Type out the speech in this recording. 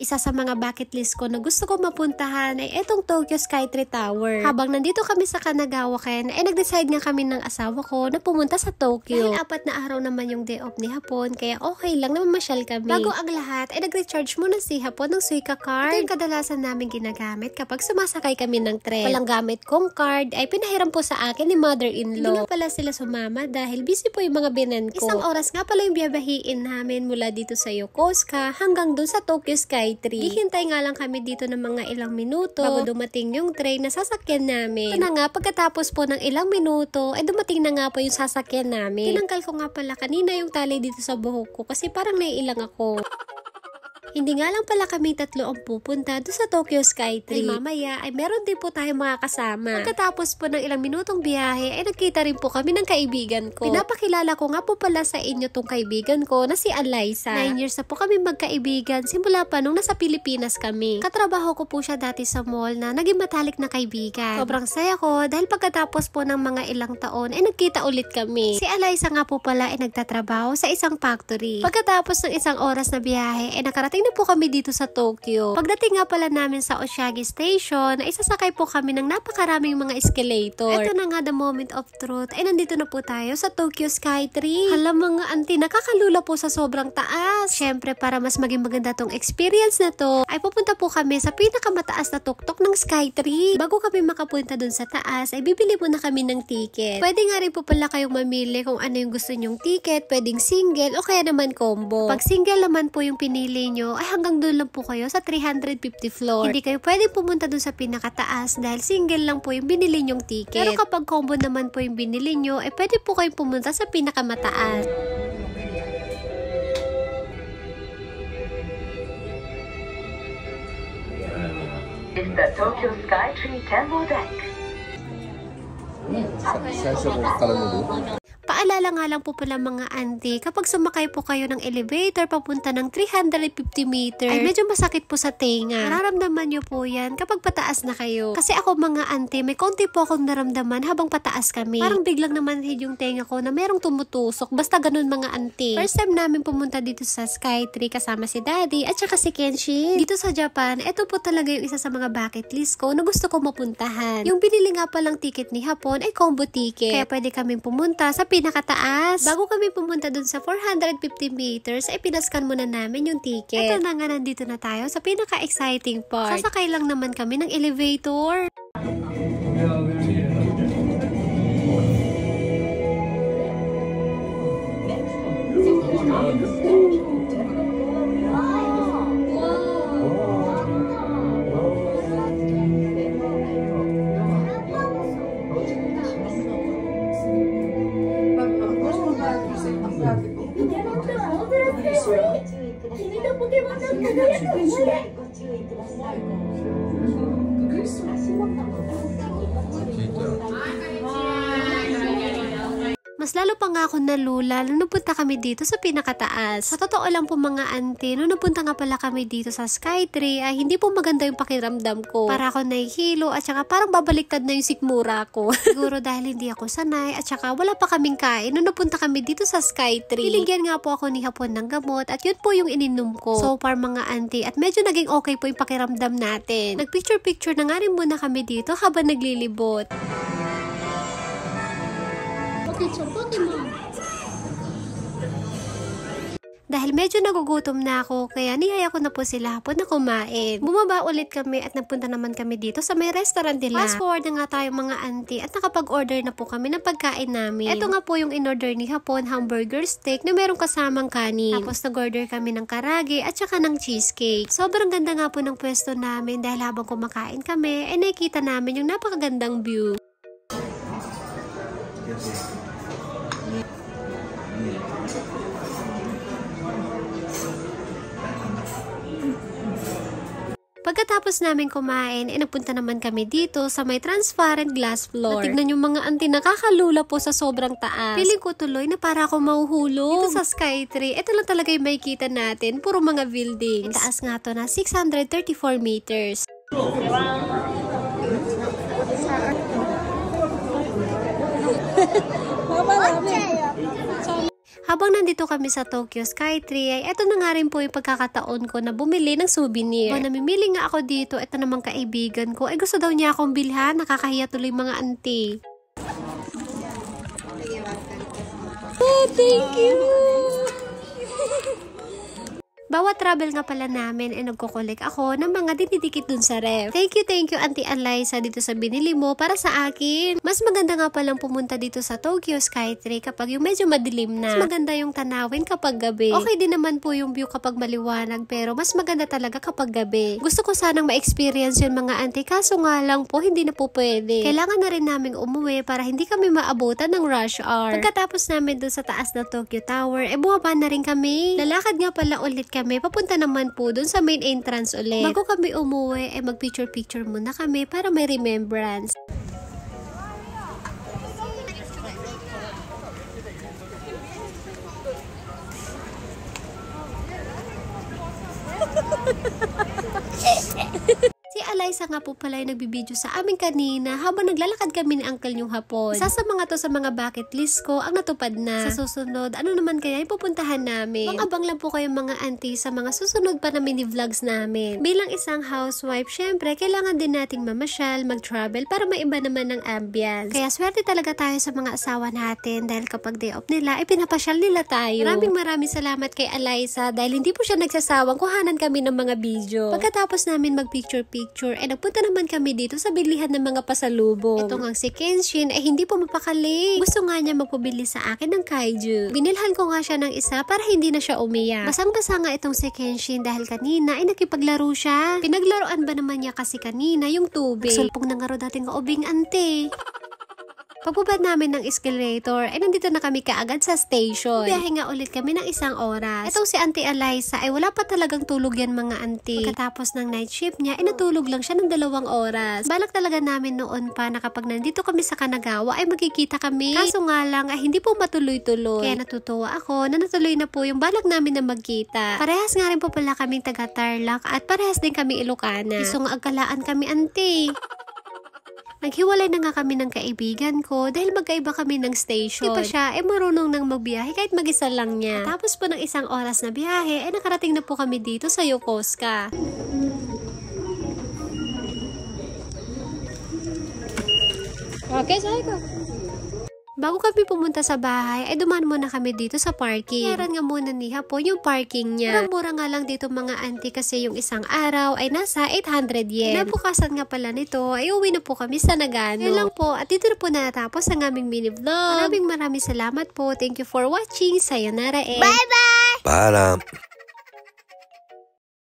Isa sa mga bucket list ko na gusto ko mapuntahan ay etong Tokyo Skytree Tower. Habang nandito kami sa Kanagawaken, ay nag-decide nga kami ng asawa ko na pumunta sa Tokyo. Dahil 4 na araw naman yung day off ni Hapon, kaya okay lang na mamasyal kami. Bago ang lahat, ay nag-recharge muna si Hapon ng Suica card. Ito yung kadalasan namin ginagamit kapag sumasakay kami ng tren. Walang gamit kong card ay pinahiram po sa akin ni mother-in-law. Hindi nga pala sila sumama dahil busy po yung mga binan ko. Isang oras nga pala yung biyabahiin namin mula dito sa Yokosuka hanggang doon sa Tokyo Skytree. Hihintay nga lang kami dito ng mga ilang minuto bago dumating yung train na sasakyan namin. Ito na nga, pagkatapos po ng ilang minuto, ay dumating na nga po yung sasakyan namin. Tinanggal ko nga pala kanina yung tali dito sa buhok ko kasi parang naiilang ako. Hindi nga lang pala kami tatlo ang pupunta doon sa Tokyo Skytree. Ay mamaya ay meron din po tayong mga kasama. Pagkatapos po ng ilang minutong biyahe ay nagkita rin po kami ng kaibigan ko. Pinapakilala ko nga po pala sa inyo tong kaibigan ko na si Alyssa. 9 years na po kami magkaibigan simula pa nung nasa Pilipinas kami. Katrabaho ko po siya dati sa mall na naging matalik na kaibigan. Sobrang saya ko dahil pagkatapos po ng mga ilang taon ay nagkita ulit kami. Si Alyssa nga po pala ay nagtatrabaho sa isang factory. Pagkatapos ng isang oras na biyahe ay nakarating na po kami dito sa Tokyo. Pagdating nga pala namin sa Oshagi Station, ay sasakay po kami ng napakaraming mga escalator. Ito na nga the moment of truth. Ay nandito na po tayo sa Tokyo Skytree. Hala mga auntie, nakakalula po sa sobrang taas. Syempre para mas maging maganda tong experience na to, ay pupunta po kami sa pinakamataas na tuktok ng Skytree. Bago kami makapunta dun sa taas, ay bibili muna kami ng ticket. Pwede nga rin po pala kayong mamili kung ano yung gusto nyong ticket. Pwedeng single o kaya naman combo. Pag single naman po yung pinili nyo, ay hanggang doon lang po kayo sa 350 floor. Hindi kayo pwedeng pumunta doon sa pinakataas dahil single lang po yung binili nyong ticket. Pero kapag combo naman po yung binili nyo, ay pwede po kayong pumunta sa pinakamataas. It's the Tokyo Skytree Tembo Deck. Paalala nga lang po pala mga auntie, kapag sumakay po kayo ng elevator papunta ng 350 meters, ay medyo masakit po sa tenga. Nararamdaman nyo po yan kapag pataas na kayo. Kasi ako mga auntie, may konti po akong naramdaman habang pataas kami. Parang biglang namanhid yung tenga ko na merong tumutusok. Basta ganun mga auntie. First time namin pumunta dito sa Skytree kasama si Daddy at saka si Kenshin. Dito sa Japan, ito po talaga yung isa sa mga bucket list ko na gusto ko mapuntahan. Yung binili nga palang ticket ni Hapon ay combo ticket. Kaya pwede kaming pumunta sa pinakataas. Bago kami pumunta dun sa 450 meters, ay pinaskan muna namin yung ticket. Ito na nga, nandito na tayo sa pinaka-exciting part. Sasakay lang naman kami ng elevator. Mas lalo pa nga ako nalula nung napunta kami dito sa pinakataas. Sa totoo lang po mga auntie, nung napunta nga pala kami dito sa Skytree, ay hindi po maganda yung pakiramdam ko. Para ako nahihilo at saka parang babaliktad na yung sikmura ko. Siguro dahil hindi ako sanay at saka wala pa kaming kain nung napunta kami dito sa Skytree. Niligyan nga po ako ni Hapon ng gamot at yun po yung ininom ko. So far mga auntie, at medyo naging okay po yung pakiramdam natin. Nagpicture-picture na nga rin muna kami dito habang naglilibot. Dahil medyo nagugutom na ako, kaya niyaya ko na po sila Hapon na kumain. Bumaba ulit kami at nagpunta naman kami dito sa may restaurant nila. Fast forward na nga tayo mga auntie at nakapag-order na po kami ng pagkain namin. Ito nga po yung in-order ni Hapon, hamburger steak na merong kasamang kanin. Tapos nag-order kami ng karage at saka ng cheesecake. Sobrang ganda nga po ng pwesto namin dahil habang kumakain kami, ay nakikita namin yung napakagandang view. Pagkatapos namin kumain, nagpunta naman kami dito sa may transparent glass floor. Tignan yung mga auntie, nakakalula po sa sobrang taas. Feeling ko tuloy na para ako mahuhulog. Dito sa Skytree, ito lang talaga yung makikita natin. Puro mga buildings. Itaas nga to na 634 meters. Habang nandito kami sa Tokyo Skytree, ay eto na nga rin po yung pagkakataon ko na bumili ng souvenir. Kung namimili nga ako dito, eto namang kaibigan ko, ay gusto daw niya akong bilhan, nakakahiya tuloy mga auntie. Oh, thank you! Bawat travel nga pala namin ay nagko-collect ako ng mga dinidikit dun sa ref. Thank you Auntie Alyssa dito sa binili mo para sa akin. Mas maganda nga palang pumunta dito sa Tokyo Skytree kapag yung medyo madilim na. Mas maganda yung tanawin kapag gabi. Okay din naman po yung view kapag maliwanag pero mas maganda talaga kapag gabi. Gusto ko sanang ma-experience yun mga auntie kaso nga lang po hindi na po pwede. Kailangan na rin naming umuwi para hindi kami maabutan ng rush hour. Pagkatapos namin dun sa taas ng Tokyo Tower, bumaba na rin kami. Lalakad nga pala ulit kami, papunta naman po dun sa main entrance ulit. Bago kami umuwi, mag-picture-picture muna kami para may remembrance. Si Alyssa nga po pala yung nagbibideo sa amin kanina habang naglalakad kami ni Uncle yung hapon. Isa sa mga to sa mga bucket list ko ang natupad na. Sa susunod, ano naman kaya yung pupuntahan namin? Mang-abang lang po kayo mga auntie sa mga susunod pa na mini-vlogs namin. Bilang isang housewife, syempre, kailangan din nating mamasyal, mag-travel para maiba naman ng ambience. Kaya swerte talaga tayo sa mga asawa natin dahil kapag day off nila, pinapasyal nila tayo. Maraming salamat kay Alyssa dahil hindi po siya nagsasawang kuhanan kami ng mga video. Pagkatapos namin mag-picture-picture, nagpunta naman kami dito sa bilihan ng mga pasalubong. Ito nga si Kenshin hindi po mapakali. Gusto nga niya magpabili sa akin ng kaiju. Binilhan ko nga siya ng isa para hindi na siya umiyak. Basang-basa nga itong si Kenshin dahil kanina nakipaglaro siya. Pinaglaruan ba naman niya kasi kanina yung tubig? Nagsulpong na nga ro dating kaubing ante. Pagbabad namin ng escalator, nandito na kami kaagad sa station. Biyahe nga ulit kami ng 1 oras. Itong si Auntie Alyssa, wala pa talagang tulog yan mga auntie. Pagkatapos ng night shift niya, natulog lang siya ng 2 oras. Balak talaga namin noon pa na kapag nandito kami sa Kanagawa, magkikita kami. Kaso nga lang, hindi po matuloy-tuloy. Kaya natutuwa ako na natuloy na po yung balak namin na magkita. Parehas nga rin po pala kaming taga-Tarlac at parehas din kami Ilocana. Isong agkalaan kami auntie. Naghiwalay na nga kami ng kaibigan ko dahil magkaiba kami ng station. Di pa siya marunong nang magbiyahe kahit mag-isa lang niya. Tapos po ng 1 oras na biyahe, nakarating na po kami dito sa Yokosuka. Okay, sorry ko. Bago kami pumunta sa bahay, dumaan muna kami dito sa parking. Yaran nga muna ni hapon yung parking niya. Mura nga lang dito mga auntie kasi yung isang araw ay nasa 800 yen. Nabukasan nga pala nito, uwi na po kami sa Nagano. Yun lang po, at dito na po natapos ang aming mini vlog. Maraming salamat po. Thank you for watching. Sayonara. Bye-bye! Paalam!